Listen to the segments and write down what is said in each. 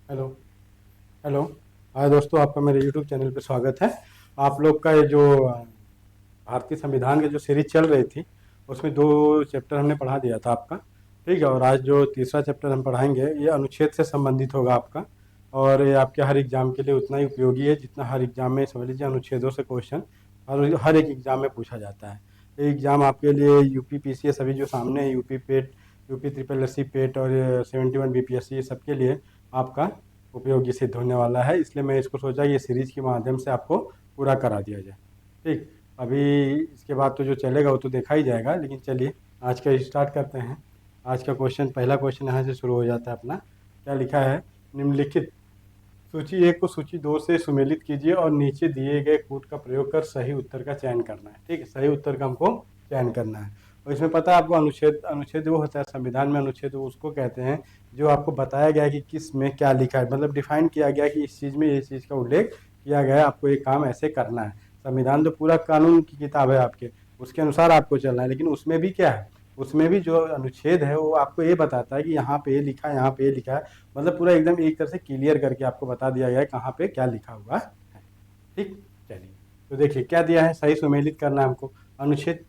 Hello. Hello. हाय दोस्तों, आपका मेरे यूट्यूब चैनल पे स्वागत है। आप लोग का ये जो भारतीय संविधान की जो सीरीज चल रही थी, उसमें 2 चैप्टर हमने पढ़ा दिया था आपका। ठीक है, और आज जो तीसरा चैप्टर हम पढ़ाएंगे ये अनुच्छेद से संबंधित होगा आपका। और ये आपके हर एग्जाम के लिए उतना ही उपयोगी है जितना हर एग्जाम में समझ लीजिए अनुच्छेदों से क्वेश्चन हर एक एग्जाम में पूछा जाता है। ये एग्जाम आपके लिए यूपी पीसीएस अभी जो सामने है, यूपी पेट, यूपी ट्रिपल एससी पेट और 71 बीपीएससी, ये सबके लिए आपका उपयोगी सिद्ध होने वाला है। इसलिए मैं इसको सोचा ये सीरीज के माध्यम से आपको पूरा करा दिया जाए। ठीक। अभी इसके बाद तो जो चलेगा वो तो देखा ही जाएगा, लेकिन चलिए आज का स्टार्ट करते हैं। आज का क्वेश्चन, पहला क्वेश्चन यहाँ से शुरू हो जाता है अपना। क्या लिखा है? निम्नलिखित सूची 1 को सूची 2 से सुमेलित कीजिए और नीचे दिए गए कूट का प्रयोग कर सही उत्तर का चयन करना है। ठीक है, सही उत्तर का हमको चयन करना है। और इसमें पता है आपको, अनुच्छेद अनुच्छेद वो होता है संविधान में, अनुच्छेद वो उसको कहते हैं जो आपको बताया गया है कि किस में क्या लिखा है, मतलब डिफाइन किया गया है कि इस चीज़ में ये चीज़ का उल्लेख किया गया है, आपको ये काम ऐसे करना है। संविधान तो पूरा कानून की किताब है आपके, उसके अनुसार आपको चलना है। लेकिन उसमें भी क्या है, उसमें भी जो अनुच्छेद है वो आपको ये बताता है कि यहाँ पे ये लिखा है, यहाँ पे ये लिखा है। मतलब पूरा एकदम एक तरह से क्लियर करके आपको बता दिया गया है कहाँ पे क्या लिखा हुआ है। ठीक। चलिए, तो देखिए क्या दिया है, सही सुमेलित करना है हमको। अनुच्छेद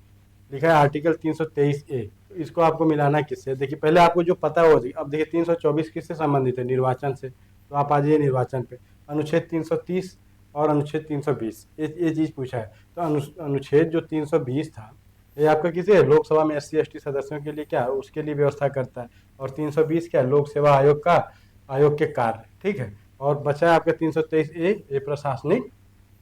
लिखा है आर्टिकल 323A, तो इसको आपको मिलाना है किससे? देखिए पहले आपको जो पता हो, अब देखिए 324 किससे संबंधित है? निर्वाचन से। तो आप आ जाइए निर्वाचन पे। अनुच्छेद 330 और अनुच्छेद 320, ये चीज़ पूछा है। तो अनुच्छेद जो 320 था, ये आपका किसी है लोकसभा में एससी एसटी सदस्यों के लिए क्या है, उसके लिए व्यवस्था करता है। और 320 क्या है? लोक सेवा आयोग का, आयोग के कार्य। ठीक है। और बचा है आपका 323A, ये प्रशासनिक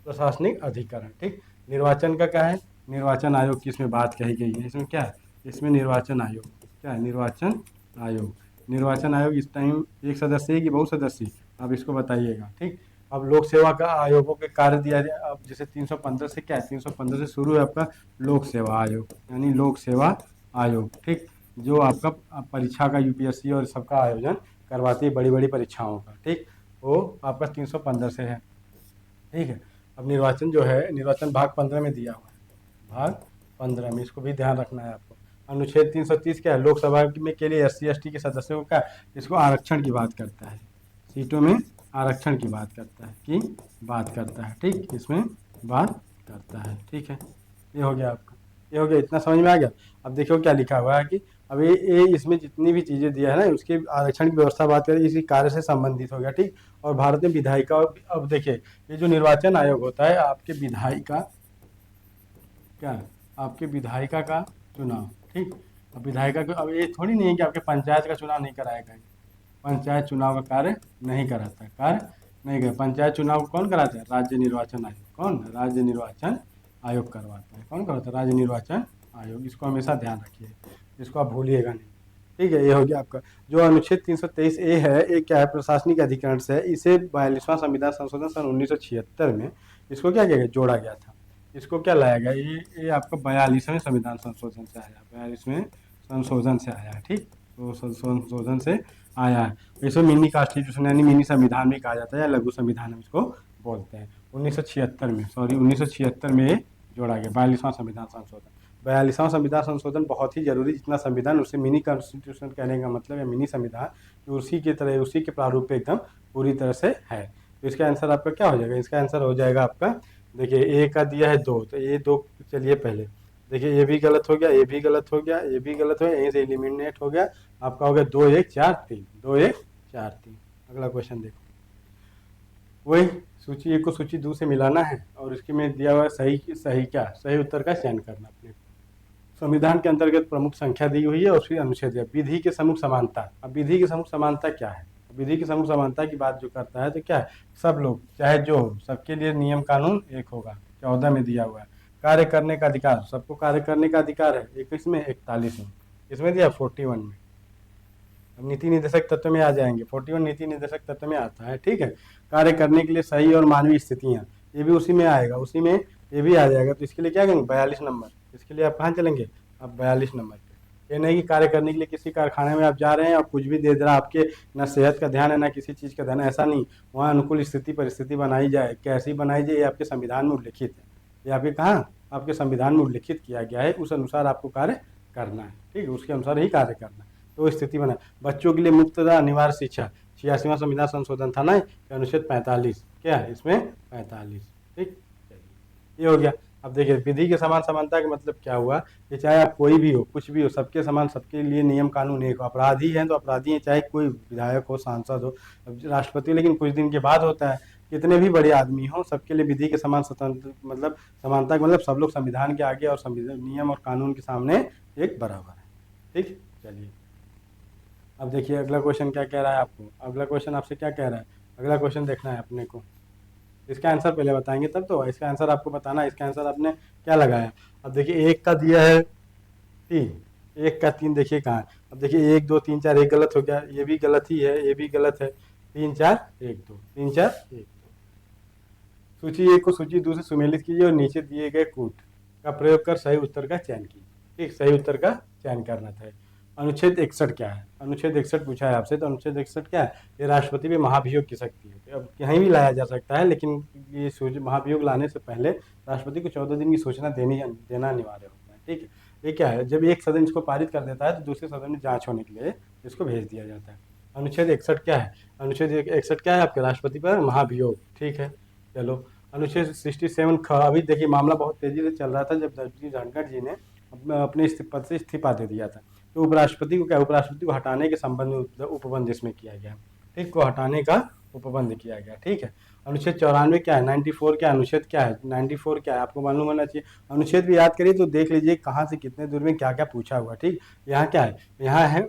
प्रशासनिक अधिकरण। ठीक। निर्वाचन का क्या है? निर्वाचन आयोग की इसमें बात कही गई है। इसमें क्या है? इसमें निर्वाचन आयोग क्या है? निर्वाचन आयोग। निर्वाचन आयोग इस टाइम एक सदस्य है कि बहुसदस्यीय, अब इसको बताइएगा। ठीक। अब लोक सेवा का आयोगों के कार्य दिया जाए। अब जैसे 315 से क्या है, 315 से शुरू है आपका लोक सेवा आयोग, यानी लोक सेवा आयोग। ठीक। जो आपका परीक्षा का यूपीएससी और सबका आयोजन करवाती है, बड़ी बड़ी परीक्षाओं का। ठीक। वो आपका 315 से है। ठीक है। अब निर्वाचन जो है, निर्वाचन भाग 15 में दिया हुआ है, भाग 15 में, इसको भी ध्यान रखना है आपको। अनुच्छेद 330 क्या है? लोकसभा में के लिए एससी एसटी के सदस्यों का, इसको आरक्षण की बात करता है, सीटों में आरक्षण की बात करता है, ठीक, इसमें बात करता है। ठीक है, ये हो गया आपका, ये हो गया, इतना समझ में आ गया। अब देखो क्या लिखा हुआ है कि अब ये इसमें जितनी भी चीज़ें दिया है ना, उसके आरक्षण की व्यवस्था बात करें, इसी कार्य से संबंधित हो गया। ठीक। और भारत में विधायिका, अब देखिए ये जो निर्वाचन आयोग होता है, आपके विधायिका क्या है? आपके विधायिका का चुनाव। ठीक। अब विधायिका को, अब ये थोड़ी नहीं है कि आपके पंचायत का चुनाव नहीं कराएगा, पंचायत चुनाव का कार्य नहीं कराता है, कार्य नहीं कर। पंचायत चुनाव कौन कराता है? राज्य निर्वाचन आयोग। कौन? राज्य निर्वाचन आयोग करवाता है। कौन करवाता है? राज्य निर्वाचन आयोग। इसको हमेशा ध्यान रखिए, इसको आप भूलिएगा नहीं। ठीक है, ये हो गया आपका। जो अनुच्छेद 323A है, ये क्या है? प्रशासनिक अधिकरण से है। इसे 42वां संविधान संशोधन सन 1976 में इसको क्या किया गया? जोड़ा गया था। इसको क्या लाया गया? ये आपका 42वें संविधान संशोधन से आया, 42वें संशोधन से आया है। ठीक। तो संशोधन से आया है। इसको मिनी कॉन्स्टिट्यूशन यानी मिनी संविधान भी कहा जाता है, या लघु संविधान हम इसको बोलते हैं। 1976 में, सॉरी 1976 में ये जोड़ा गया 42वां संविधान संशोधन। 42वां संविधान संशोधन बहुत ही जरूरी, जितना संविधान उससे मिनी कॉन्स्टिट्यूशन कहने का मतलब है मिनी संविधान, कि उसी की तरह, उसी के प्रारूप पे एकदम पूरी तरह से है। तो इसका आंसर आपका क्या हो जाएगा? इसका आंसर हो जाएगा आपका, देखिए ए का दिया है 2, तो ये 2 चलिए पहले देखिए, ये भी गलत हो गया, ये भी गलत हो गया, ये भी गलत हो गया, यहीं से एलिमिनेट हो गया। आपका हो गया 2 1 4 3, 2 1 4 3। अगला क्वेश्चन देखो, वही सूची 1 को सूची 2 से मिलाना है और इसके में दिया हुआ है सही सही क्या, सही उत्तर का चयन करना अपने। संविधान के अंतर्गत प्रमुख संख्या दी हुई है और उसकी अनुच्छेद है। विधि के सम्मुख समानता। अब विधि की सम्मुख समानता क्या है? विधि की सम्मुख समानता की बात जो करता है, तो क्या है? सब लोग चाहे जो हो, सबके लिए नियम कानून एक होगा, 14 में दिया हुआ है। कार्य करने का अधिकार, सबको कार्य करने का अधिकार है, 21 में, 41 में, इसमें दिया 41 में। अब नीति निर्देशक तत्व में आ जाएंगे, 41 नीति निर्देशक तत्व में आता है। ठीक है। कार्य करने के लिए सही और मानवीय स्थितियाँ, ये भी उसी में आएगा, उसी में ये भी आ जाएगा। तो इसके लिए क्या करेंगे? 42 नंबर। इसके लिए आप कहाँ चलेंगे? अब 42 नंबर पे। ये नहीं कि कार्य करने के लिए किसी कारखाने में आप जा रहे हैं और कुछ भी दे दे रहा, आपके ना सेहत का ध्यान है ना किसी चीज़ का ध्यान है, ऐसा नहीं। वहाँ अनुकूल स्थिति परिस्थिति बनाई जाए, कैसी बनाई जाए, ये आपके संविधान में उल्लिखित है। ये आपके कहाँ? आपके संविधान में उल्लिखित किया गया है, उस अनुसार आपको कार्य करना है। ठीक है, उसके अनुसार ही कार्य करना है। तो स्थिति बना। बच्चों के लिए मुफ्त तथा अनिवार्य शिक्षा, 86वां संविधान संशोधन था ना, अनुच्छेद 45, क्या है इसमें 45। ठीक, चलिए ये हो गया। अब देखिए विधि के समान समानता का मतलब क्या हुआ कि चाहे आप कोई भी हो, कुछ भी हो, सबके समान, सबके लिए नियम कानून एक हो। अपराधी हैं तो अपराधी हैं, चाहे कोई विधायक हो, सांसद हो, राष्ट्रपति, लेकिन कुछ दिन के बाद होता है। कितने भी बड़े आदमी हो, सबके लिए विधि के समान स्वतंत्र मतलब समानता का मतलब सब लोग संविधान के आगे और संविधान नियम और कानून के सामने एक बराबर है। ठीक, चलिए अब देखिए अगला क्वेश्चन क्या कह रहा है आपको। अगला क्वेश्चन आपसे क्या कह रहा है, अगला क्वेश्चन देखना है अपने को। इसका आंसर पहले बताएंगे तब तो, इसका आंसर आपको बताना है। इसका आंसर आपने क्या लगाया। अब देखिए एक का दिया है 3, एक का 3 देखिए कहाँ है। अब देखिए 1 2 3 4, एक गलत हो गया, ये भी गलत ही है, ये भी गलत है। 3 4 1 2, 3 4 1 2। सूची 1 को सूची 2 से सुमेलित कीजिए और नीचे दिए गए कूट का प्रयोग कर सही उत्तर का चयन कीजिए। ठीक, सही उत्तर का चयन करना था। अनुच्छेद 61 क्या है, अनुच्छेद 61 पूछा है आपसे, तो अनुच्छेद 61 क्या है, ये राष्ट्रपति पे महाभियोग की शक्ति है। अब कहीं भी लाया जा सकता है, लेकिन ये महाभियोग लाने से पहले राष्ट्रपति को 14 दिन की सूचना देना अनिवार्य होता है। ठीक है, ये क्या है, जब एक सदन इसको पारित कर देता है तो दूसरे सदन में जांच होने के लिए इसको भेज दिया जाता है। अनुच्छेद 61 क्या है, अनुच्छेद 61 क्या है आपके, राष्ट्रपति पर महाभियोग। ठीक है, चलो अनुच्छेद 67 ख, अभी देखिए मामला बहुत तेजी से चल रहा था जब जगदीप धनखड़ जी ने अपने पद से इस्तीफा दे दिया था। तो उपराष्ट्रपति को क्या, उपराष्ट्रपति को हटाने के संबंध में उपबंध इसमें किया गया। ठीक, को हटाने का उपबंध किया गया। ठीक है, अनुच्छेद 94 क्या है, 94 क्या अनुच्छेद क्या है, 94 क्या है आपको मालूम होना चाहिए। अनुच्छेद भी याद करिए तो देख लीजिए कहाँ से कितने दूर में क्या क्या पूछा हुआ। ठीक, यहाँ क्या है, यहाँ है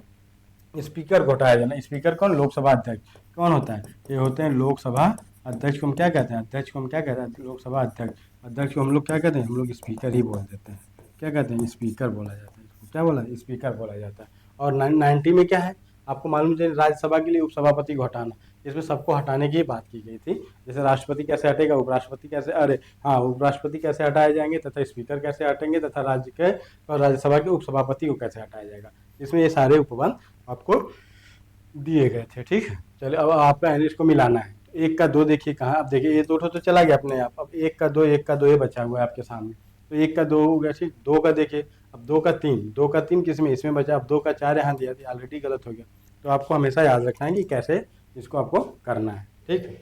स्पीकर को हटाया जाना। स्पीकर कौन, लोकसभा अध्यक्ष। कौन होता है, ये होते हैं लोकसभा अध्यक्ष को हम क्या कहते हैं, अध्यक्ष को हम क्या कहते हैं, लोकसभा अध्यक्ष। अध्यक्ष को हम लोग क्या कहते हैं, हम लोग स्पीकर ही बोल देते हैं। क्या कहते हैं, स्पीकर बोला जाता है इसको, क्या बोला, स्पीकर बोला जाता है। और 90 में क्या है आपको मालूम है, राज्यसभा के लिए उपसभापति को हटाना। इसमें सबको हटाने की बात की गई थी। जैसे राष्ट्रपति कैसे हटेगा, उपराष्ट्रपति कैसे, अरे हाँ, उपराष्ट्रपति कैसे हटाए जाएंगे, तथा स्पीकर कैसे हटेंगे, तथा राज्य के और राज्यसभा के उपसभापति को कैसे हटाया जाएगा। इसमें ये सारे उपबंध आपको दिए गए थे। ठीक है, चलिए अब आपका इसको मिलाना है। 1 का 2 देखिए कहाँ, अब देखिए ये 2 तो चला गया अपने आप। अब 1 का 2, 1 का 2 ये बचा हुआ है आपके सामने। तो 1 का 2 हो गया। ठीक, 2 का देखिए, अब 2 का 3, 2 का 3 किस में, इसमें बचा। अब 2 का 4 यहाँ दिया, ऑलरेडी गलत हो गया। तो आपको हमेशा याद रखना है कि कैसे इसको आपको करना है। ठीक है,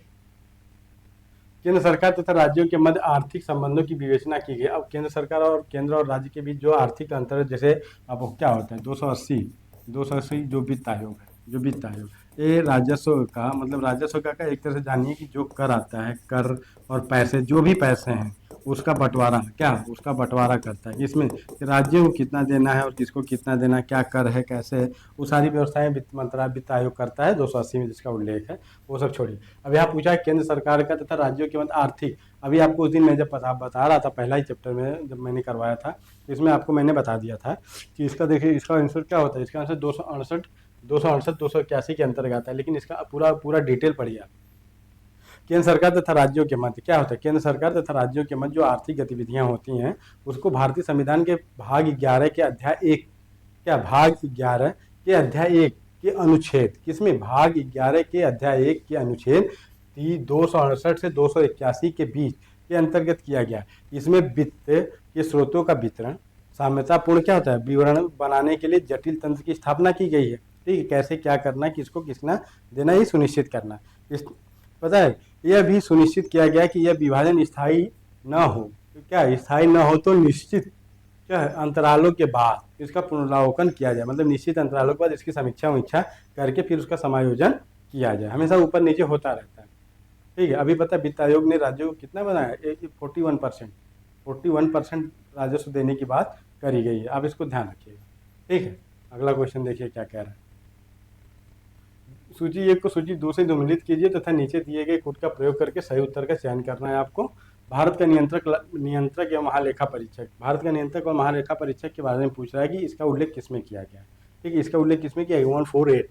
केंद्र सरकार तथा राज्यों के मध्य आर्थिक संबंधों की विवेचना की गई। अब केंद्र सरकार और केंद्र और राज्य के बीच जो आर्थिक अंतर है, जैसे अब क्या होता है 280 जो वित्त आयोग है, जो वित्त आयोग, ये राजस्व का मतलब राजस्व का एक तरह से जानिए कि जो कर आता है, कर और पैसे, जो भी पैसे हैं उसका बंटवारा, क्या उसका बंटवारा करता है। इसमें राज्यों को कितना देना है और किसको कितना देना है, क्या कर है, कैसे है, वो सारी व्यवस्थाएं वित्त मंत्रालय, वित्त आयोग करता है। 280 में जिसका उल्लेख है वो सब छोड़िए। अब यहाँ पूछा है केंद्र सरकार का तथा राज्यों के मध्य आर्थिक। अभी आपको उस दिन मैं जब बता रहा था पहला ही चैप्टर में जब मैंने करवाया था, इसमें आपको मैंने बता दिया था कि इसका देखिए इसका आंसर क्या होता है। इसका आंसर 268 के अंतर्गत आता है, लेकिन इसका पूरा डिटेल पढ़िए आप। केंद्र सरकार तथा राज्यों के मध्य क्या होता है, केंद्र सरकार तथा राज्यों के मध्य जो आर्थिक गतिविधियां होती हैं उसको भारतीय संविधान के भाग 11 के अध्याय 1, क्या भाग 11 के अध्याय 1 के अनुच्छेद, किसमें, भाग 11 के अध्याय 1 के अनुच्छेद 268 से 281 के बीच के अंतर्गत किया गया। इसमें वित्त के स्रोतों का वितरण साम्यतापूर्ण क्या होता है, विवरण बनाने के लिए जटिल तंत्र की स्थापना की गई है। ठीक है, कैसे क्या करना, किसको कितना देना, ये सुनिश्चित करना। इस पता है, यह भी सुनिश्चित किया गया कि यह विभाजन स्थायी न हो। तो क्या स्थायी न हो तो निश्चित क्या है अंतरालों के बाद इसका पुनरावलोकन किया जाए, मतलब निश्चित अंतरालों के बाद इसकी समीक्षा करके फिर उसका समायोजन किया जाए। हमेशा ऊपर नीचे होता रहता है। ठीक है, अभी पता वित्त आयोग ने राज्यों को कितना बनाया, 41% राजस्व देने की बात करी गई है। आप इसको ध्यान रखिएगा। ठीक है, अगला क्वेश्चन देखिए क्या कह रहा है। सूची 1 को सूची 2 से सम्मिलित कीजिए तथा नीचे दिए गए कूट का प्रयोग करके सही उत्तर का चयन करना है आपको। भारत का नियंत्रक या महालेखा परीक्षक, भारत का नियंत्रक और महालेखा परीक्षक के बारे में पूछ रहा है कि इसका उल्लेख किसमें किया गया है। ठीक है, इसका उल्लेख किसमें किया गया, 148,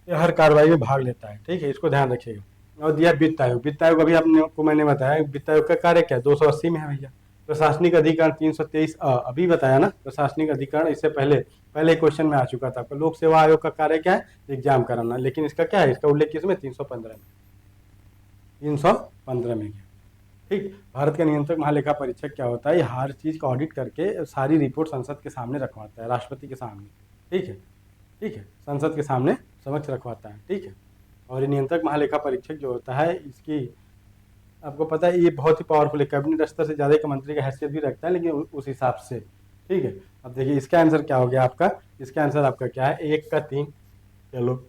ये हर कार्रवाई में भाग लेता है। ठीक है, इसको ध्यान रखिएगा। और दिया वित्त आयोग, वित्त आयोग अभी आपको मैंने बताया वित्त आयोग का कार्य क्या है, 280 में है भैया। प्रशासनिक अधिकार 323 अभी बताया ना, प्रशासनिक अधिकार इससे पहले क्वेश्चन में आ चुका था आपका। लोक सेवा आयोग का कार्य क्या है, एग्जाम कराना, लेकिन इसका क्या है, इसका उल्लेख किसमें, 315 में गया। ठीक, भारत का नियंत्रक महालेखा परीक्षक क्या होता है, ये हर चीज का ऑडिट करके सारी रिपोर्ट संसद के सामने रखवाता है, राष्ट्रपति के सामने। ठीक है, ठीक है, संसद के सामने समक्ष रखवाता है। ठीक है, और ये नियंत्रक महालेखा परीक्षक जो होता है, इसकी आपको पता है ये बहुत ही पावरफुल है, कैबिनेट स्तर से ज़्यादा एक मंत्री का हैसियत भी रखता है, लेकिन उस हिसाब से। ठीक है, अब देखिए इसका आंसर क्या हो गया आपका, इसका आंसर आपका क्या है, 1 का 3, चलो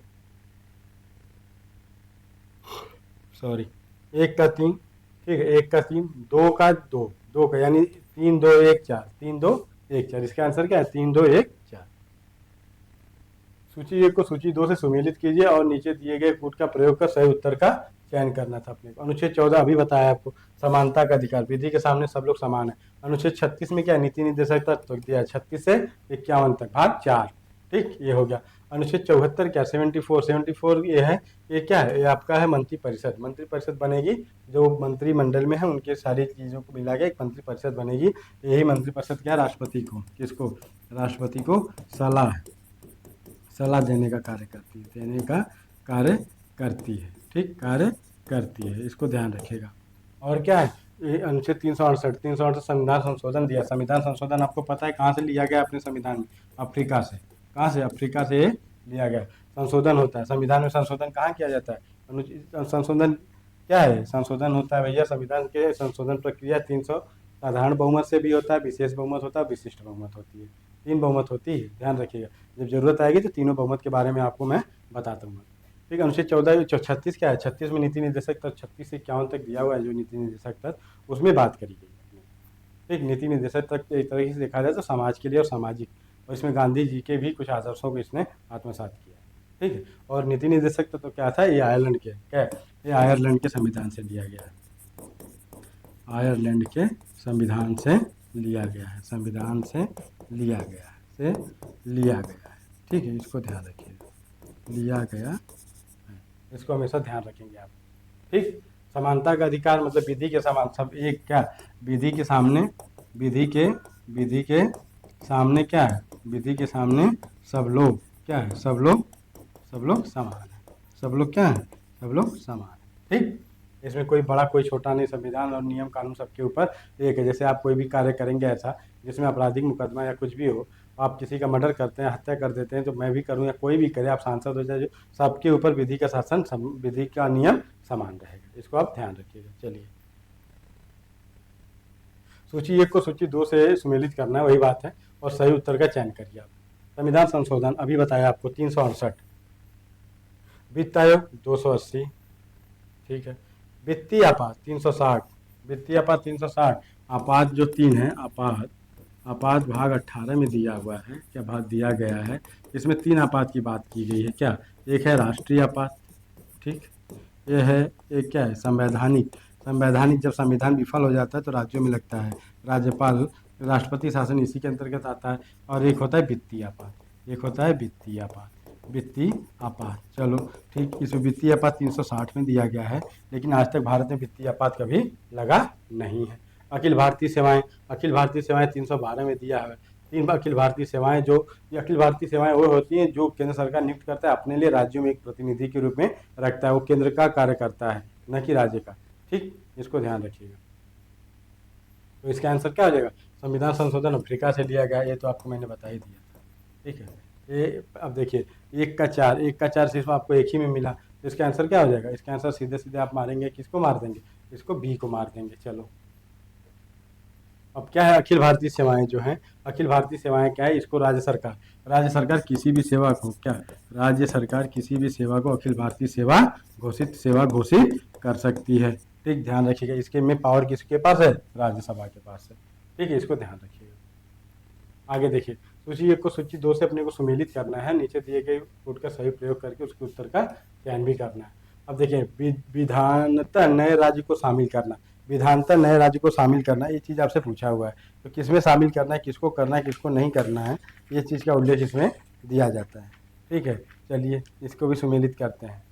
सॉरी 1 का 3, ठीक है 1 का 3, 2 का 2, 2 का यानी 3 2 1 4, 3 2 1 4, इसका आंसर क्या है 3 2 1 4। सूची 1 को सूची 2 से सुमेलित कीजिए और नीचे दिए गए कूट का प्रयोग कर सही उत्तर का चयन करना था अपने को। अनुच्छेद 14 अभी बताया आपको, समानता का अधिकार, विधि के सामने सब लोग समान है। अनुच्छेद 36 में क्या है, नीति निर्देशक तत्व दिया है 36 से 51 तक, भाग 4। ठीक, ये हो गया। अनुच्छेद 74 क्या, 74 ये है, ये क्या है, ये आपका है मंत्री परिषद। मंत्री परिषद बनेगी, जो मंत्रिमंडल में है उनके सारी चीज़ों को मिला के एक मंत्री परिषद बनेगी। यही मंत्री परिषद क्या, राष्ट्रपति को, किसको, राष्ट्रपति को सलाह देने का कार्य करती है, देने का कार्य करती है। ठीक, कार्य करती है, इसको ध्यान रखिएगा। और क्या है, ये अनुच्छेद 368 संविधान संशोधन दिया। संविधान संशोधन आपको पता है कहाँ से लिया गया अपने संविधान में, अफ्रीका से। कहाँ से, अफ्रीका से लिया गया। संशोधन होता है संविधान में, संशोधन कहाँ किया जाता है, अनुच्छेद संशोधन क्या है, संशोधन होता है भैया, संविधान के संशोधन प्रक्रिया 300 साधारण बहुमत से भी होता है, विशेष बहुमत होता है, विशिष्ट बहुमत होती है, 3 बहुमत होती है, ध्यान रखिएगा। जब जरूरत आएगी तो तीनों बहुमत के बारे में आपको मैं बताता हूँ। ठीक है, अनुच्छेद 36 क्या है, 36 में नीति निर्देशक तत्व 36 से 51 तक दिया हुआ है, जो नीति निर्देशक तत्व उसमें बात करी गई है। ठीक, नीति निर्देशक तत्व एक तरीके से देखा जाए तो समाज के लिए और सामाजिक, और इसमें गांधी जी के भी कुछ आदर्शों को इसने आत्मसात किया है। ठीक है, और नीति निर्देशक तत्व क्या था, ये आयरलैंड के क्या है, ये आयरलैंड के संविधान से लिया गया है, आयरलैंड के संविधान से लिया गया है, संविधान से लिया गया है, ठीक है, इसको ध्यान रखिएगा, लिया गया है, इसको हमेशा ध्यान रखेंगे आप। ठीक, समानता का अधिकार मतलब विधि के समान, सब एक क्या, विधि के सामने, विधि के सामने क्या है, विधि के सामने सब लोग क्या है, सब लोग समान है, सब लोग क्या है, सब लोग समान है। ठीक, इसमें कोई बड़ा कोई छोटा नहीं, संविधान और नियम कानून सबके ऊपर एक है। जैसे आप कोई भी कार्य करेंगे ऐसा जिसमें आपराधिक मुकदमा या कुछ भी हो, आप किसी का मर्डर करते हैं, हत्या कर देते हैं, तो मैं भी करूं या कोई भी करे, आप सांसद हो जाए, सबके ऊपर विधि का शासन, विधि का नियम समान रहेगा, इसको आप ध्यान रखिएगा। चलिए, सूची 1 को सूची 2 से सुमेलित करना है, वही बात है, और सही उत्तर का चयन करिए आप। संविधान संशोधन अभी बताया आपको 368, वित्त आयोग 280, ठीक है, वित्तीय आपात 360, वित्तीय आपात 360, आपात जो 3 है, आपात भाग 18 में दिया हुआ है, क्या भाग दिया गया है, इसमें 3 आपात की बात की गई है। क्या, एक है राष्ट्रीय आपात, ठीक, ये है, एक क्या है संवैधानिक, जब संविधान विफल हो जाता है तो राज्यों में लगता है, राज्यपाल राष्ट्रपति शासन इसी के अंतर्गत आता है। और एक होता है वित्तीय आपात, वित्तीय आपात। चलो ठीक, इस वित्तीय आपात 360 में दिया गया है, लेकिन आज तक भारत में वित्तीय आपात कभी लगा नहीं है। अखिल भारतीय सेवाएं 312 में दिया है। 3 अखिल भारतीय सेवाएं, जो ये अखिल भारतीय सेवाएं वो होती हैं जो केंद्र सरकार नियुक्त करता है, अपने लिए राज्यों में एक प्रतिनिधि के रूप में रखता है, वो केंद्र का कार्य करता है, न कि राज्य का। ठीक, इसको ध्यान रखिएगा। तो इसका आंसर क्या हो जाएगा, संविधान संशोधन अफ्रीका से लिया गया, ये तो आपको मैंने बता ही दिया था। ठीक है, ये अब देखिए 1 का 4 सिर्फ आपको एक ही में मिला, तो इसका आंसर क्या हो जाएगा, इसका आंसर सीधे सीधे आप मारेंगे, किसको मार देंगे, इसको बी को मार देंगे। चलो, अब क्या है, अखिल भारतीय सेवाएं जो हैं, अखिल भारतीय सेवाएं क्या है, इसको राज्य सरकार किसी भी सेवा को, क्या राज्य सरकार किसी भी सेवा को अखिल भारतीय सेवा घोषित कर सकती है। ठीक, ध्यान रखिएगा, इसके में पावर किसके पास है, राज्यसभा के पास है। ठीक है, इसको ध्यान रखिएगा। आगे देखिए, सूची 1 को सूची 2 से अपने को सुमेलित करना है, नीचे दिए गए कोड का सही प्रयोग करके उसके उत्तर का चयन भी करना है। अब देखिए, विधानतः नए राज्य को शामिल करना, ये चीज़ आपसे पूछा हुआ है, तो किसमें शामिल करना है, किसको करना है, किसको नहीं करना है, ये चीज़ का उल्लेख इसमें दिया जाता है। ठीक है, चलिए इसको भी सुमेलित करते हैं।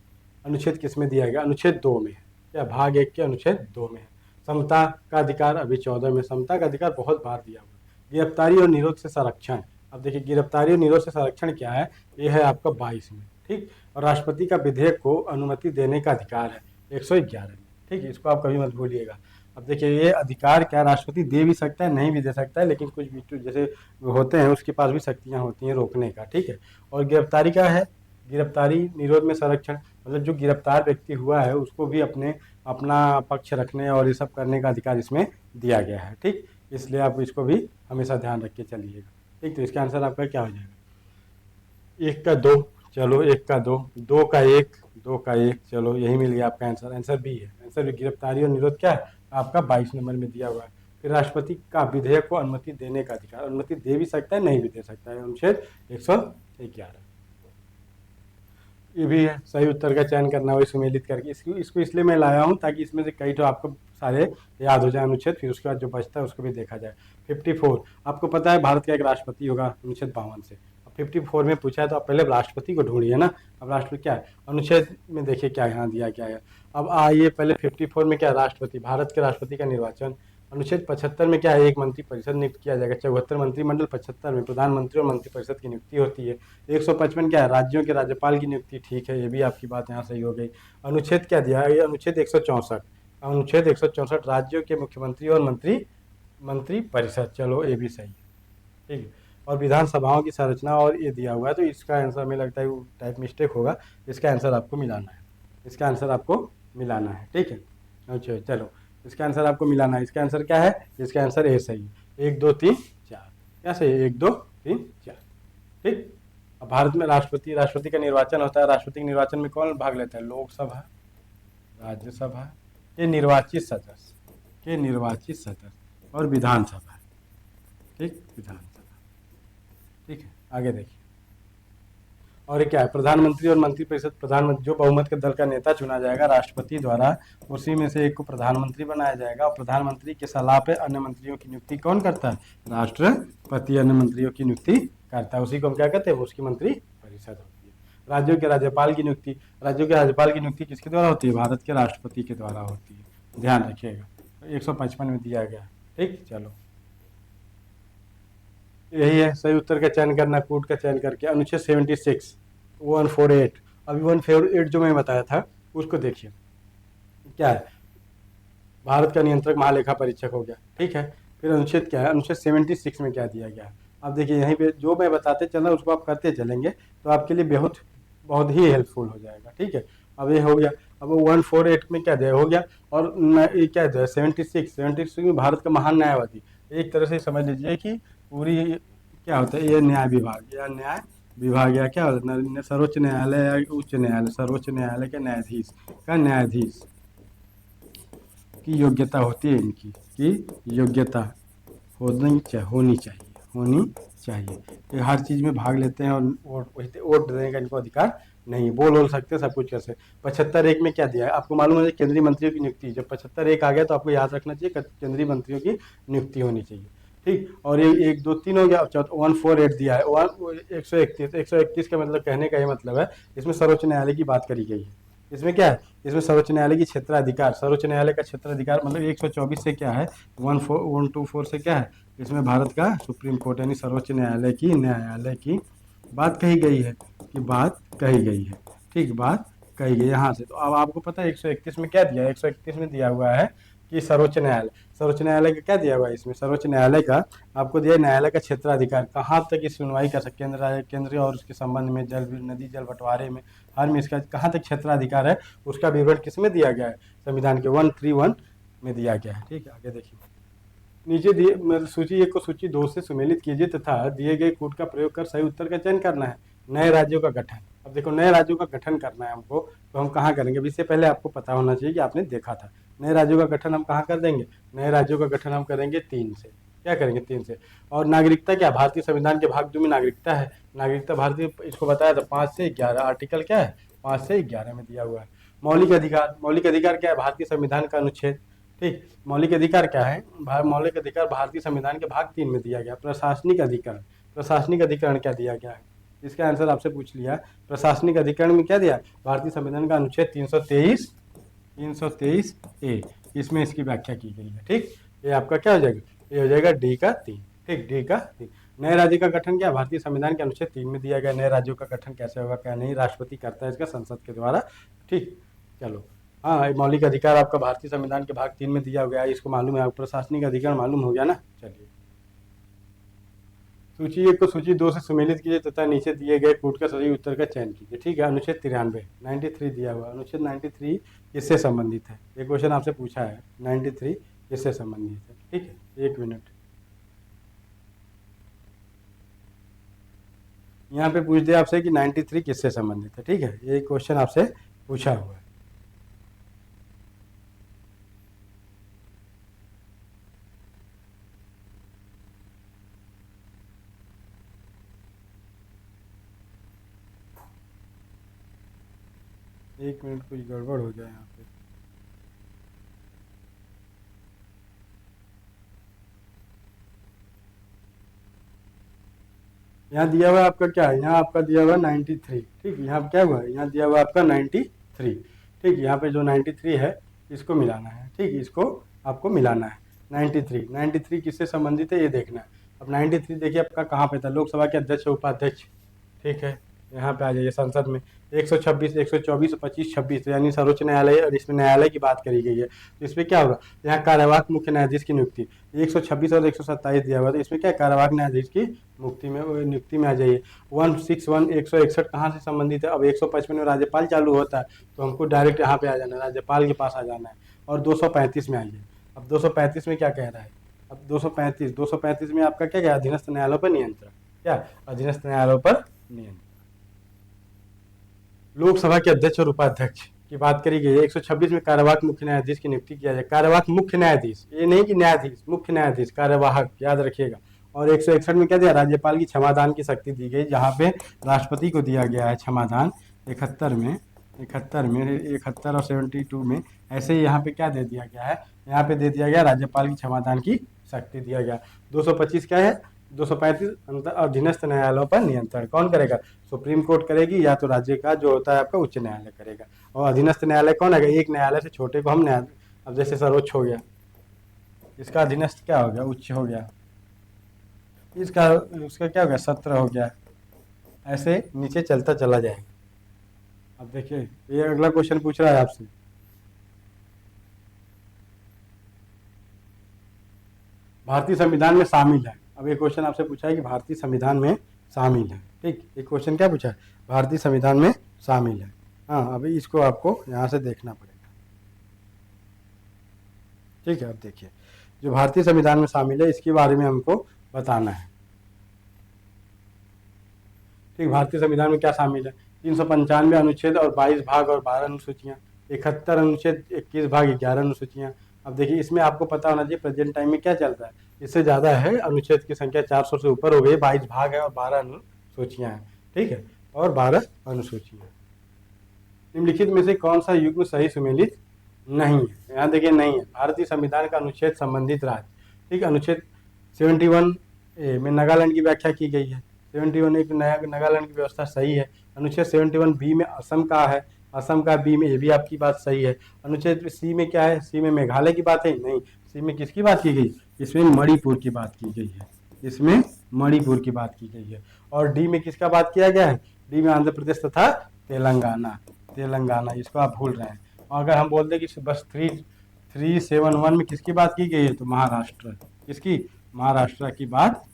अनुच्छेद किस में दिया गया, अनुच्छेद 2 में है, क्या भाग 1 के अनुच्छेद 2 में है। समता का अधिकार अभी 14 में, समता का अधिकार बहुत बार दिया हुआ है। गिरफ्तारी और निरोध से संरक्षण, अब देखिए गिरफ्तारी और निरोध से संरक्षण क्या है, ये है आपका 22 में। ठीक, और राष्ट्रपति का विधेयक को अनुमति देने का अधिकार है 111 में। ठीक है, इसको आप कभी मत भूलिएगा। अब देखिए ये अधिकार क्या राष्ट्रपति दे भी सकता है, नहीं भी दे सकता है, लेकिन कुछ वीटो जैसे होते हैं उसके पास भी शक्तियाँ होती हैं रोकने का, ठीक है। और गिरफ्तारी का है, गिरफ्तारी निरोध में संरक्षण, मतलब जो गिरफ्तार व्यक्ति हुआ है उसको भी अपना पक्ष रखने और ये सब करने का अधिकार इसमें दिया गया है, ठीक। इसलिए आप इसको भी हमेशा ध्यान रख के चलिएगा, ठीक। तो इसका आंसर आपका क्या हो जाएगा? 1 का 2, चलो 1 का 2, 2 का 1, 2 का 1, चलो यही मिल गया आपका आंसर। आंसर बी है। आंसर भी गिरफ्तारी और निरोध क्या है आपका 22 नंबर में दिया हुआ है। फिर राष्ट्रपति का विधेयक को अनुमति देने का अधिकार, अनुमति दे भी सकता है, नहीं भी दे सकता है, अनुच्छेद 111। ये भी है, सही उत्तर का चयन करना वही सुमेलित करके। इसको इसलिए मैं लाया हूँ ताकि इसमें से कई तो आपको सारे याद हो जाए अनुच्छेद, फिर उसके बाद जो बचता है उसको भी देखा जाए। 54, आपको पता है भारत का एक राष्ट्रपति होगा अनुच्छेद 52 से। अब 54 में पूछा है तो आप पहले राष्ट्रपति को ढूंढिए ना। अब राष्ट्रपति क्या है अनुच्छेद में, देखिए क्या यहाँ दिया क्या है। अब आइए पहले 54 में क्या है, राष्ट्रपति, भारत के राष्ट्रपति का निर्वाचन। अनुच्छेद 75 में क्या है, एक मंत्रिपरिषद नियुक्त किया जाएगा। 74 मंत्रिमंडल, 75 में प्रधानमंत्री और मंत्रिपरिषद की नियुक्ति होती है। 155 क्या है, राज्यों के राज्यपाल की नियुक्ति, ठीक है, ये भी आपकी बात यहाँ सही हो गई। अनुच्छेद क्या दिया है, ये अनुच्छेद 164, अनुच्छेद 164 राज्यों के मुख्यमंत्री और मंत्रिपरिषद, चलो ये भी सही है, ठीक है। और विधानसभाओं की संरचना और ये दिया हुआ है, तो इसका आंसर हमें लगता है वो टाइप मिस्टेक होगा, इसका आंसर आपको मिलाना है, इसका आंसर आपको मिलाना है, ठीक है। अच्छा चलो, इसका आंसर आपको मिलाना है। इसका आंसर क्या है, इसका आंसर ए सही है। 1 2 3 4, क्या सही है, 1 2 3 4, ठीक। अब भारत में राष्ट्रपति का निर्वाचन होता है। राष्ट्रपति के निर्वाचन में कौन भाग लेता है, लोकसभा, राज्यसभा के निर्वाचित सदस्य और विधानसभा, ठीक, विधानसभा, ठीक है। आगे देखिए, और ये क्या है, प्रधानमंत्री और मंत्रिपरिषद। प्रधानमंत्री जो बहुमत के दल का नेता चुना जाएगा राष्ट्रपति द्वारा, उसी में से एक को प्रधानमंत्री बनाया जाएगा। और प्रधानमंत्री के सलाह पे अन्य मंत्रियों की नियुक्ति कौन करता है, राष्ट्रपति अन्य मंत्रियों की नियुक्ति करता है, उसी को हम क्या कहते हैं, उसकी मंत्री परिषद होती है। राज्यों के राज्यपाल की नियुक्ति, राज्यों के राज्यपाल की नियुक्ति किसके द्वारा होती है, भारत के राष्ट्रपति के द्वारा होती है, ध्यान रखिएगा। 155 में दिया गया, ठीक। चलो यही है, सही उत्तर का चयन करना, कोड का चयन करके। अनुच्छेद 76, 148, अभी 148 जो मैं बताया था उसको देखिए क्या है, भारत का नियंत्रक महालेखा परीक्षक हो गया, ठीक है। फिर अनुच्छेद क्या है, अनुच्छेद 76 में क्या दिया गया। अब देखिए यहीं पे जो मैं बताते चल रहा हूँ उसको आप करते चलेंगे तो आपके लिए बहुत ही हेल्पफुल हो जाएगा, ठीक है। अब ये हो गया। अब 148 में क्या दिया हो गया, और ये क्या दिया 76 में भारत का महान न्यायवादी। एक तरह से समझ लीजिए कि पूरी क्या होता है, ये न्याय विभाग या क्या होता है, सर्वोच्च न्यायालय या उच्च न्यायालय, सर्वोच्च न्यायालय के न्यायाधीश की योग्यता होती है, इनकी की योग्यता होनी चाहिए। ये हर चीज़ में भाग लेते हैं और वोट देने का इनको अधिकार नहीं, बोल सकते, सब कुछ कर सकते। 75(1) में क्या दिया है आपको मालूम है, केंद्रीय मंत्रियों की नियुक्ति। जब 75(1) आ गया तो आपको याद रखना चाहिए केंद्रीय मंत्रियों की नियुक्ति होनी चाहिए, ठीक। और ये 1 2 3 हो गया। 148 दिया है, 131 का मतलब, कहने का ये मतलब है इसमें सर्वोच्च न्यायालय की बात करी गई है। इसमें क्या है, इसमें सर्वोच्च न्यायालय की क्षेत्राधिकार, सर्वोच्च न्यायालय का क्षेत्राधिकार मतलब 124 से क्या है, 124 से क्या है, इसमें भारत का सुप्रीम कोर्ट यानी सर्वोच्च न्यायालय की बात कही गई है, ठीक, बात कही गई यहाँ से। तो अब आपको पता है 131 में क्या दिया है, 131 में दिया हुआ है कि सर्वोच्च न्यायालय का क्या दिया हुआ है इसमें, सर्वोच्च न्यायालय का आपको दिया न्यायालय का क्षेत्राधिकार, कहाँ तक इस सुनवाई कर सकते हैं, केंद्र और उसके संबंध में, नदी जल बंटवारे में, हर में इसका कहाँ तक क्षेत्राधिकार है, उसका विवरण किसमें दिया गया है, संविधान के 131 में दिया गया है, ठीक है। आगे देखिए, नीचे दिए सूची 1 को सूची 2 से सुमेलित कीजिए तथा दिए गए कोड का प्रयोग कर सही उत्तर का चयन करना है। नए राज्यों का गठन, अब देखो नए राज्यों का गठन करना है हमको, तो हम कहाँ करेंगे, इससे पहले आपको पता होना चाहिए कि आपने देखा था। नए राज्यों का गठन हम कहाँ कर देंगे, नए राज्यों का गठन हम करेंगे 3 से, क्या करेंगे 3 से। और नागरिकता क्या, भारतीय संविधान के भाग 2 में नागरिकता है, नागरिकता भारतीय, इसको बताया था 5 से 11, आर्टिकल क्या है 5 से 11 में दिया हुआ है। मौलिक अधिकार क्या है, भारतीय संविधान का अनुच्छेद, ठीक। मौलिक अधिकार क्या है, मौलिक अधिकार भारतीय संविधान के भाग 3 में दिया गया। प्रशासनिक अधिकरण क्या दिया गया है, इसका आंसर आपसे पूछ लिया। प्रशासनिक अधिकरण में क्या दिया, भारतीय संविधान का अनुच्छेद 323 ए, इसमें इसकी व्याख्या की गई है, ठीक। ये आपका क्या हो जाएगा, ये हो जाएगा डी का 3, ठीक, डी का 3। नए राज्य का गठन क्या, भारतीय संविधान के अनुच्छेद 3 में दिया गया। नए राज्यों का गठन कैसे होगा, क्या नहीं, राष्ट्रपति करता है इसका संसद के द्वारा, ठीक। चलो हाँ, मौलिक अधिकार आपका भारतीय संविधान के भाग 3 में दिया गया है, इसको मालूम है आपको। प्रशासनिक अधिकार मालूम हो गया ना। चलिए, सूची 1 को सूची 2 से सुमेलित कीजिए तथा नीचे दिए गए कोड का सही उत्तर का चयन कीजिए। ठीक है, अनुच्छेद 93 दिया हुआ। अनुच्छेद 93 किससे संबंधित है? ये क्वेश्चन आपसे पूछा है, 93 किससे संबंधित है? ठीक है, 1 मिनट। यहाँ पे पूछ दिया आपसे कि 93 किससे संबंधित है। ठीक है, ये क्वेश्चन आपसे पूछा हुआ है। एक मिनट, कुछ गड़बड़ हो जाए यहाँ पे। यहाँ दिया हुआ आपका क्या है? यहाँ आपका दिया हुआ 93। ठीक, यहाँ क्या हुआ है? यहाँ दिया हुआ आपका 93। ठीक, यहाँ पे जो 93 है इसको मिलाना है। ठीक, इसको आपको मिलाना है। 93 किससे संबंधित है ये देखना है। अब 93 देखिए आपका कहाँ पे था? लोकसभा के अध्यक्ष उपाध्यक्ष। ठीक है, यहाँ पे आ जाइए संसद में। 126, 124, 25, 26 यानी सर्वोच्च न्यायालय, और इसमें न्यायालय की बात करी गई है। तो इसमें क्या होगा? यहाँ कार्यवाहक मुख्य न्यायाधीश की नियुक्ति 126 और 127 दिया हुआ। तो इसमें क्या, कार्यवाहक न्यायाधीश की नियुक्ति में आ जाइए। 161, 161 कहाँ से संबंधित है? अब 155 में राज्यपाल चालू होता है, तो हमको डायरेक्ट यहाँ पे आ जाना है, राज्यपाल के पास आ जाना है। और 235 में आइए। अब 235 में क्या कह रहा है? अब 235 में आपका क्या क्या? अधीनस्थ न्यायालयों पर नियंत्रण। क्या? अधीनस्थ न्यायालयों पर नियंत्रण। लोकसभा के अध्यक्ष और उपाध्यक्ष की बात करी गई है। 126 में कार्यवाहक मुख्य न्यायाधीश की नियुक्ति किया जाए। कार्यवाहक मुख्य न्यायाधीश, ये नहीं कि न्यायाधीश, मुख्य न्यायाधीश, कार्यवाहक, याद रखिएगा। और 161 में क्या दिया? राज्यपाल की क्षमादान की शक्ति दी गई, जहाँ पे राष्ट्रपति को दिया गया है क्षमादान। 71 और 72 में ऐसे ही यहाँ पे क्या दे दिया गया है? यहाँ पे दे दिया गया राज्यपाल की क्षमादान की शक्ति दिया गया। 225 क्या है? 235 अधीनस्थ न्यायालयों पर नियंत्रण कौन करेगा? सुप्रीम कोर्ट करेगी, या तो राज्य का जो होता है आपका उच्च न्यायालय करेगा। और अधीनस्थ न्यायालय कौन है? एक न्यायालय से छोटे को हम न्यायालय, अब जैसे सर्वोच्च हो गया, इसका अधीनस्थ क्या हो गया? उच्च हो गया। इसका उसका क्या हो गया? सत्र हो गया। ऐसे नीचे चलता चला जाएगा। अब देखिए, ये अगला क्वेश्चन पूछ रहा है आपसे, भारतीय संविधान में शामिल है। अब ये क्वेश्चन आपसे पूछा है कि भारतीय संविधान में शामिल है। ठीक, ये क्वेश्चन क्या पूछा है? भारतीय संविधान में शामिल है। हाँ, अभी इसको आपको यहाँ से देखना पड़ेगा। ठीक है, अब देखिए, जो भारतीय संविधान में शामिल है इसके बारे में हमको बताना है। ठीक, भारतीय संविधान में क्या शामिल है? 395 अनुच्छेद और 22 भाग और 12 अनुसूचियाँ, 71 अनुच्छेद, 21 भाग, 11 अनुसूचियाँ। अब देखिए, इसमें आपको पता होना चाहिए प्रेजेंट टाइम में क्या चल रहा है। इससे ज़्यादा है, अनुच्छेद की संख्या 400 से ऊपर हो गई, 22 भाग है और 12 अनुसूचियाँ हैं। ठीक है, और 12 अनुसूचियाँ। निम्नलिखित में से कौन सा युग्म सही सुमेलित नहीं है? यहाँ देखिए, नहीं है। भारतीय संविधान का अनुच्छेद संबंधित राज्य। ठीक, अनुच्छेद 71 ए में नागालैंड की व्याख्या की गई है। 71 एक नागालैंड की व्यवस्था सही है। अनुच्छेद 71 बी में असम का है, असम का बी में, ये भी आपकी बात सही है। अनुच्छेद सी में क्या है? सी में मेघालय की बात है? नहीं। सी में किसकी बात की गई? इसमें मणिपुर की बात की गई है। इसमें मणिपुर की बात की गई है। और डी में किसका बात किया गया है? डी में आंध्र प्रदेश तथा तेलंगाना। तेलंगाना, इसको आप भूल रहे हैं। और अगर हम बोलते कि बस 371 में किसकी बात की गई है, तो महाराष्ट्र, किसकी? महाराष्ट्र की बात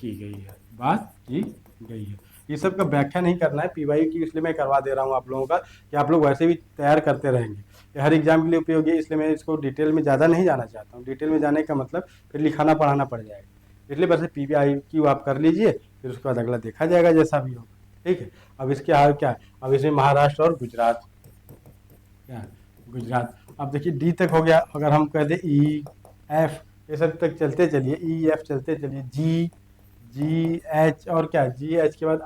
की गई है, बात की गई है। ये सब का व्याख्या नहीं करना है, पीवाई की, इसलिए मैं करवा दे रहा हूँ आप लोगों का, कि आप लोग वैसे भी तैयार करते रहेंगे। ये हर एग्जाम के लिए उपयोगी है, इसलिए मैं इसको डिटेल में ज़्यादा नहीं जाना चाहता हूँ। डिटेल में जाने का मतलब फिर लिखाना पढ़ाना पड़ जाएगा, इसलिए बस पीवाई की आप कर लीजिए, फिर उसके बाद अगला देखा जाएगा जैसा भी हो। ठीक है, अब इसके हाल क्या है? अब इसमें महाराष्ट्र और गुजरात, क्या? गुजरात। अब देखिए, डी तक हो गया। अगर हम कह दें ई एफ, ये सब तक चलते चलिए, ई एफ चलते चलिए, जी एच, और क्या? जी एच के बाद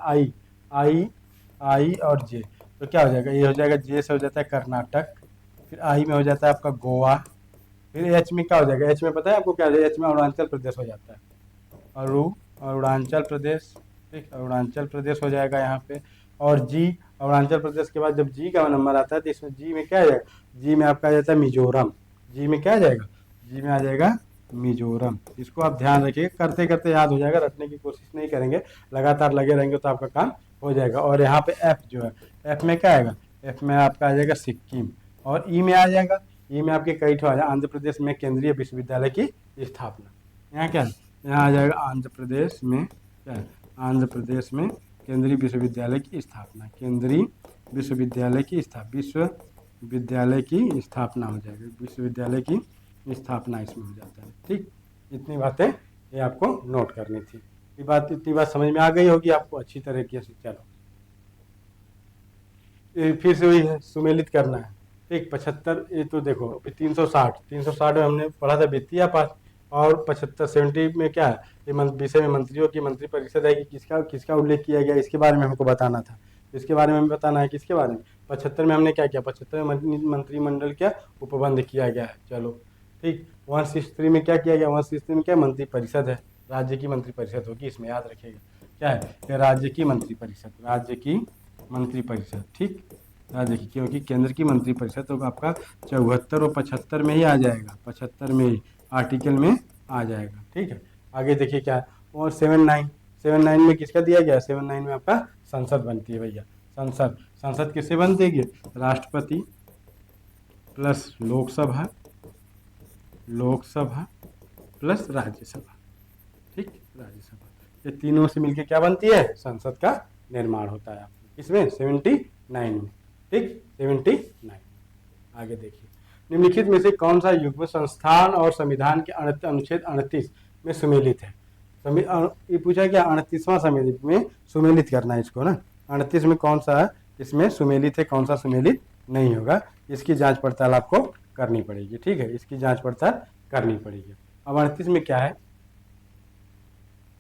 आई और जे, तो क्या हो जाएगा? ये हो जाएगा, जे से हो जाता है कर्नाटक, फिर आई में हो जाता है आपका गोवा, फिर एच में क्या हो जाएगा? एच में पता है आपको क्या? एच में अरुणाचल प्रदेश हो जाता है, अरुणाचल प्रदेश। ठीक, अरुणाचल प्रदेश हो जाएगा यहाँ पे। और जी, अरुणाचल प्रदेश के बाद जब जी का नंबर आता है, तो इसमें जी में क्या आ जाएगा? जी में आपका आ जाता है मिजोरम। जी में क्या आ जाएगा? जी में आ जाएगा मिजोरम। इसको आप ध्यान रखिए, करते करते याद हो जाएगा, रटने की कोशिश नहीं करेंगे, लगातार लगे रहेंगे तो आपका काम हो जाएगा। और यहाँ पे एफ जो है, एफ में क्या आएगा? एफ में आपका आ जाएगा सिक्किम। और ई में आ जाएगा, ई में आपके कई ठो आ जाएगा, आंध्र प्रदेश में केंद्रीय विश्वविद्यालय की स्थापना। यहाँ क्या है, यहाँ आ जाएगा आंध्र प्रदेश में, क्या है, आंध्र प्रदेश में केंद्रीय विश्वविद्यालय की स्थापना, केंद्रीय विश्वविद्यालय की विश्वविद्यालय की स्थापना हो जाएगी, विश्वविद्यालय की स्थापना इसमें हो जाता है। ठीक, इतनी बातें ये आपको नोट करनी थी। इतनी बात समझ में आ गई होगी आपको अच्छी तरीके से। चलो ये फिर से वही है, सुमेलित करना है। ठीक, 75, ये तो देखो 360 में हमने पढ़ा था वित्तीय पाठ, और 75 70 में क्या है, ये विषय में मंत्रियों की मंत्री परिषद है कि किसका किसका उल्लेख किया गया, इसके बारे में हमको बताना था, इसके बारे में बताना है। किसके बारे में, 75 में हमने क्या किया, 75 में मंत्रिमंडल क्या उपबंध किया गया है। चलो ठीक, 163 में क्या किया गया, 163 में क्या मंत्री परिषद है, राज्य की मंत्री परिषद होगी, इसमें याद रखिएगा क्या है, राज्य की मंत्री परिषद, राज्य की मंत्री परिषद। ठीक, राज्य की, क्योंकि केंद्र की मंत्री परिषद तो आपका 74 और 75 में ही आ जाएगा, 75 में ही आर्टिकल में आ जाएगा। ठीक है, आगे देखिए क्या है, और 79 में किसका दिया गया, 79 में आपका संसद बनती है भैया, संसद किससे बनती है, राष्ट्रपति प्लस लोकसभा प्लस राज्यसभा। ठीक, राज्यसभा, ये तीनों से मिलकर क्या बनती है, संसद का निर्माण होता है आपको इसमें 79 में। ठीक, 79। आगे देखिए, निम्नलिखित में से कौन सा युग्म संस्थान और संविधान के अनुच्छेद 38 में सुमेलित है। ये पूछा क्या, 38वां सम्मिलित में सुमेलित करना है इसको ना, 38 में कौन सा इसमें सुमेलित है, कौन सा सुमेलित नहीं होगा, इसकी जांच पड़ताल आपको करनी पड़ेगी। ठीक है, इसकी जांच पड़ताल करनी पड़ेगी। अब 38 में क्या है,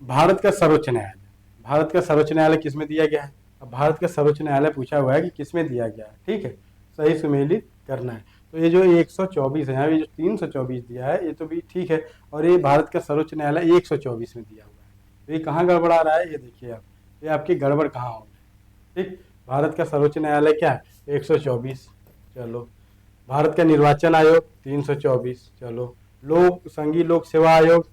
भारत का सर्वोच्च न्यायालय, भारत का सर्वोच्च न्यायालय किसमें दिया गया है। अब भारत का सर्वोच्च न्यायालय पूछा हुआ है कि किसमें दिया गया है। ठीक है, सही सुमेलित करना है। तो ये जो 124 है, ये जो 324 दिया है, ये तो भी ठीक है, और ये भारत का सर्वोच्च न्यायालय 124 में दिया हुआ है, तो ये कहाँ गड़बड़ा रहा है, ये देखिए आप, ये आपकी गड़बड़ कहाँ हो गई। ठीक, भारत का सर्वोच्च न्यायालय क्या है, 124। चलो, भारत का निर्वाचन आयोग 324। चलो, संघीय लोक सेवा आयोग,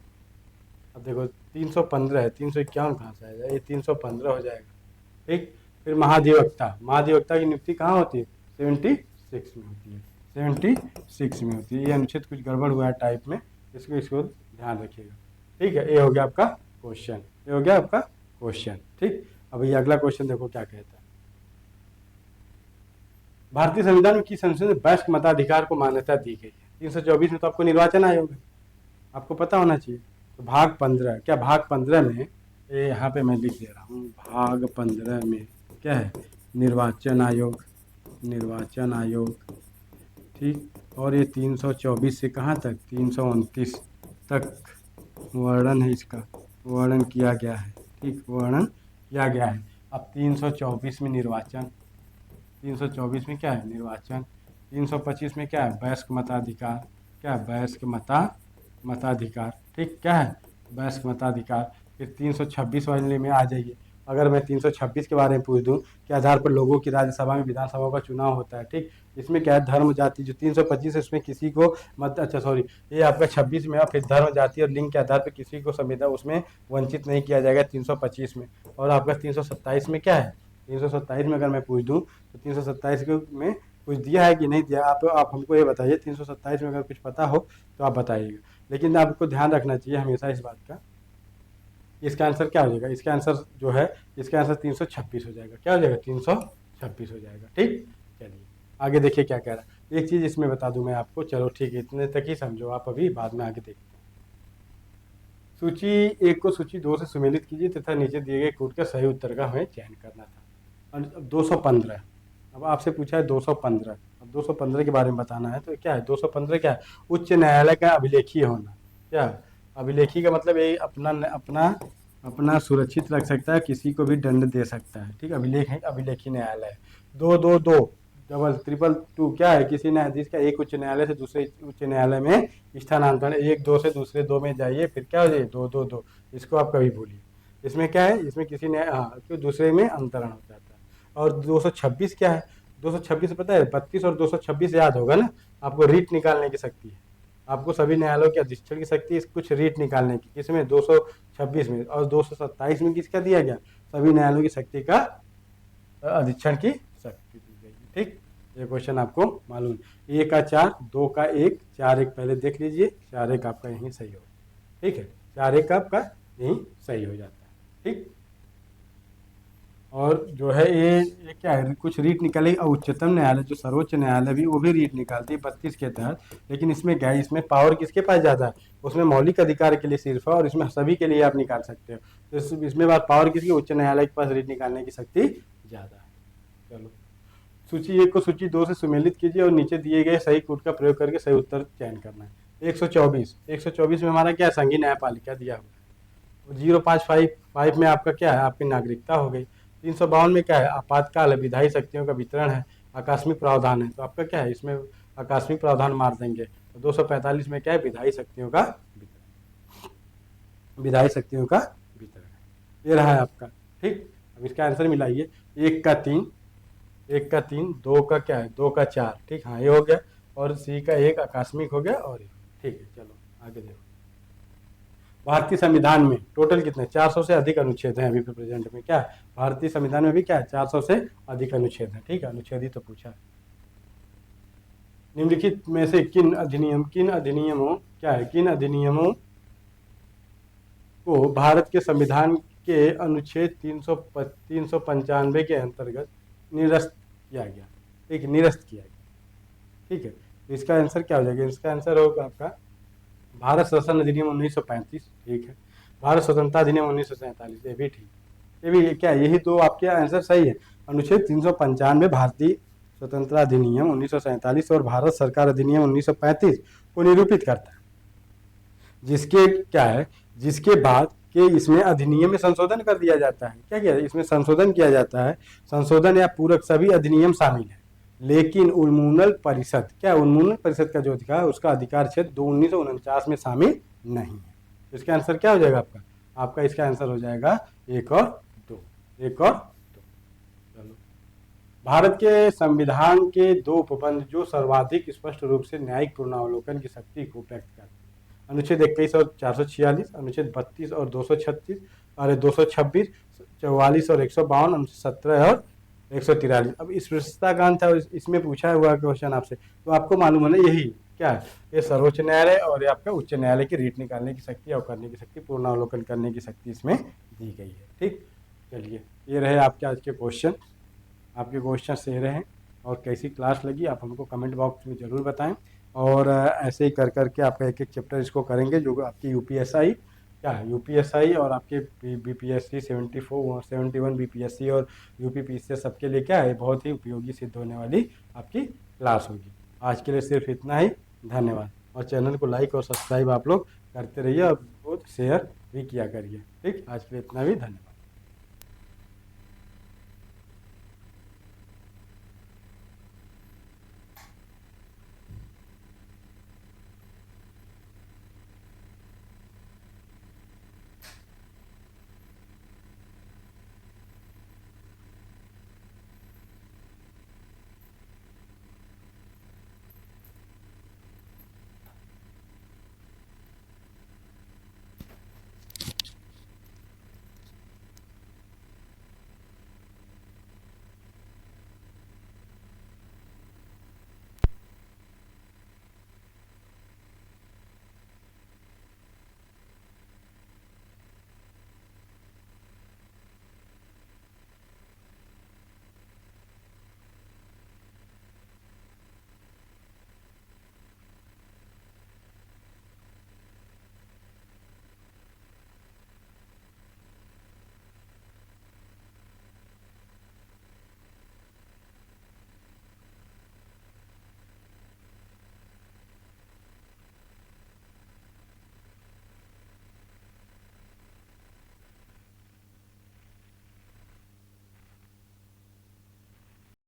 अब देखो 315 है, 351 कहाँ से आएगा, ये 315 हो जाएगा। ठीक, फिर महाधिवक्ता की नियुक्ति कहाँ होती है, 76 में होती है, 76 में होती है। ये अनुच्छेद कुछ गड़बड़ हुआ है टाइप में, इसको ध्यान रखिएगा। ठीक है, ये हो गया आपका क्वेश्चन, ये हो गया आपका क्वेश्चन। ठीक, अब ये अगला क्वेश्चन देखो क्या कहता है, भारतीय संविधान में किस अनुच्छेद में वयस्क मताधिकार को मान्यता दी गई है। 324 में तो आपको निर्वाचन आयोग है, आपको पता होना चाहिए। तो भाग 15, क्या भाग 15 में, ये यहाँ पे मैं लिख दे रहा हूँ, भाग 15 में क्या है, निर्वाचन आयोग, निर्वाचन आयोग। ठीक, और ये 324 से कहाँ तक, 329 तक वर्णन है, इसका वर्णन किया गया है। ठीक, वर्णन किया गया है। अब 324 में निर्वाचन, 324 में क्या है, निर्वाचन, 325 में क्या है, वयस्क मताधिकार, क्या है, वयस्क मताधिकार। ठीक, क्या है, वयस्क मताधिकार। फिर 326 वाले में आ जाइए, अगर मैं 326 के बारे में पूछ दूं के आधार पर लोगों की राज्यसभा में विधानसभा का चुनाव होता है। ठीक, इसमें क्या है, धर्म जाति, जो 325 है उसमें किसी को ये आपका 26 में, फिर धर्म जाति और लिंग के आधार पर किसी को संविधान उसमें वंचित नहीं किया जाएगा 325 में। और आपका 327 में क्या है, 327 में अगर मैं पूछ दूं तो 327 में कुछ दिया है कि नहीं दिया, आप हमको ये बताइए। 327 में अगर कुछ पता हो तो आप बताइएगा, लेकिन आपको ध्यान रखना चाहिए हमेशा इस बात का, इसका आंसर क्या हो जाएगा, इसका आंसर जो है, इसका आंसर 326 हो जाएगा। क्या हो जाएगा, 326 हो जाएगा। ठीक, चलिए आगे देखिए क्या कह रहा है। एक चीज़ इसमें बता दूं मैं आपको, चलो ठीक है, इतने तक ही समझो आप, अभी बाद में आगे देखते हैं। सूची 1 को सूची 2 से सुमेलित कीजिए तथा नीचे दिए गए कूट का सही उत्तर का हमें चयन करना था। और 215, अब आपसे पूछा है 215, अब 215 के बारे में बताना है। तो क्या है 215, क्या है, उच्च न्यायालय का अभिलेखीय होना। क्या, अभिलेखी का मतलब ये अपना सुरक्षित रख सकता है, किसी को भी दंड दे सकता है। ठीक, अभिलेखी न्यायालय। 222 डबल ट्रिपल टू, क्या है, किसी न्यायाधीश का एक उच्च न्यायालय से दूसरे उच्च न्यायालय में स्थानांतरण, 1-2 से दूसरे 2 में जाइए, फिर क्या हो जाए 2-2-2, इसको आप कभी भूलिए। इसमें क्या है, इसमें किसी क्यों दूसरे में अंतरण हो जाता है। और 226 क्या है, 226 पता है, 32 और 226 याद होगा ना आपको, रीट निकालने की शक्ति है आपको, सभी न्यायालयों के अधिष्ठन की शक्ति है कुछ रीट निकालने की, किसमें 226 में। और 227 में किसका दिया गया, सभी न्यायालयों की शक्ति का अधिष्ठन की शक्ति दी गई। ठीक, ये क्वेश्चन आपको मालूम है। 1 का 4, 2 का 1, 4 1 पहले देख लीजिए, 4 1 आपका यहीं सही हो, ठीक है, 4 1 आपका यहीं सही हो जाता है, ठीक। और जो है ये क्या है, कुछ रीट निकलेगी, और उच्चतम न्यायालय जो सर्वोच्च न्यायालय भी वो भी रीट निकालती है 32 के तहत। लेकिन इसमें क्या है, इसमें पावर किसके पास ज़्यादा है, उसमें मौलिक अधिकार के लिए सिर्फ है, और इसमें सभी के लिए आप निकाल सकते हो। तो इसमें बात पावर किसकी, उच्च न्यायालय के पास रीट निकालने की शक्ति ज़्यादा है। चलो, सूची 1 को सूची 2 से सुमेलित कीजिए और नीचे दिए गए सही कूट का प्रयोग करके सही उत्तर चयन करना है। 124 में हमारा क्या है, संघीय न्यायपालिका दिया हुआ है। 0555 में आपका क्या है, आपकी नागरिकता हो गई। 352 में क्या है, आपातकाल है, विधायी शक्तियों का वितरण है, आकस्मिक प्रावधान है, तो आपका क्या है, इसमें आकस्मिक प्रावधान मार देंगे। तो 245 में क्या है, विधायी शक्तियों का वितरण, विधायी शक्तियों का वितरण है। ये रहा है आपका, ठीक। अब इसका आंसर मिलाइए। 1 का 3, 1 का 3, 2 का क्या है, 2 का 4, ठीक, हाँ ये हो गया, और सी का 1 आकस्मिक हो गया, और ठीक है। चलो आगे देखो, भारतीय संविधान में टोटल कितने, 400 से अधिक अनुच्छेद हैं अभी प्रेजेंट में। क्या है, भारतीय संविधान में भी क्या है, 400 से अधिक अनुच्छेद हैं, ठीक है, अनुच्छेद ही तो पूछा है। निम्नलिखित में से किन अधिनियमों क्या है, किन अधिनियमों को भारत के संविधान के अनुच्छेद 395 के अंतर्गत निरस्त किया गया, ठीक, निरस्त किया गया, ठीक है। तो इसका आंसर क्या हो जाएगा, इसका आंसर होगा आपका भारत शासन अधिनियम 1935, ठीक है, भारत स्वतंत्रता अधिनियम 1947, ये भी ठीक, ये भी क्या, यही तो आपके आंसर सही है। अनुच्छेद 395 भारतीय स्वतंत्रता अधिनियम 1947 और भारत सरकार अधिनियम 1935 को निरूपित करता है, जिसके क्या है, जिसके बाद कि इसमें अधिनियम में संशोधन कर दिया जाता है। क्या किया, इसमें संशोधन किया जाता है, संशोधन या पूरक सभी अधिनियम शामिल है, लेकिन उन्मूलन परिषद, क्या उन्मूलन परिषद का जो अधिकार, उसका अधिकार क्षेत्र 1949 में शामिल नहीं है। तो इसका आंसर क्या हो जाएगा आपका, आपका इसका आंसर हो जाएगा 1 और 2, 1 और 2। चलो, भारत के संविधान के 2 उपबंध जो सर्वाधिक स्पष्ट रूप से न्यायिक पूर्णावलोकन की शक्ति को व्यक्त करते हैं, अनुच्छेद 21 और 446, अनुच्छेद 32 और 236, और 226, 44 और 152, अनुच्छेद 17 और 143। अब इस विशेषतागान था, इसमें पूछा हुआ क्वेश्चन आपसे, तो आपको मालूम है ना, यही क्या है, ये सर्वोच्च न्यायालय और ये आपका उच्च न्यायालय की रीट निकालने की शक्ति और करने की शक्ति, पूर्णावलोकन करने की शक्ति इसमें दी गई है, ठीक। चलिए, ये रहे आपके आज के क्वेश्चन, आपके क्वेश्चन से रहे। और कैसी क्लास लगी आप हमको कमेंट बॉक्स में ज़रूर बताएं, और ऐसे ही कर करके आपका एक एक चैप्टर इसको करेंगे, जो आपकी यूपीएसआई क्या है, यूपीएसआई और आपके बीपीएससी 74 71 बीपीएससी और यूपीपीसीएस सबके लिए क्या है, बहुत ही उपयोगी सिद्ध होने वाली आपकी क्लास होगी। आज के लिए सिर्फ इतना ही, धन्यवाद। और चैनल को लाइक और सब्सक्राइब आप लोग करते रहिए, और बहुत शेयर भी किया करिए, ठीक। आज के लिए इतना भी, धन्यवाद।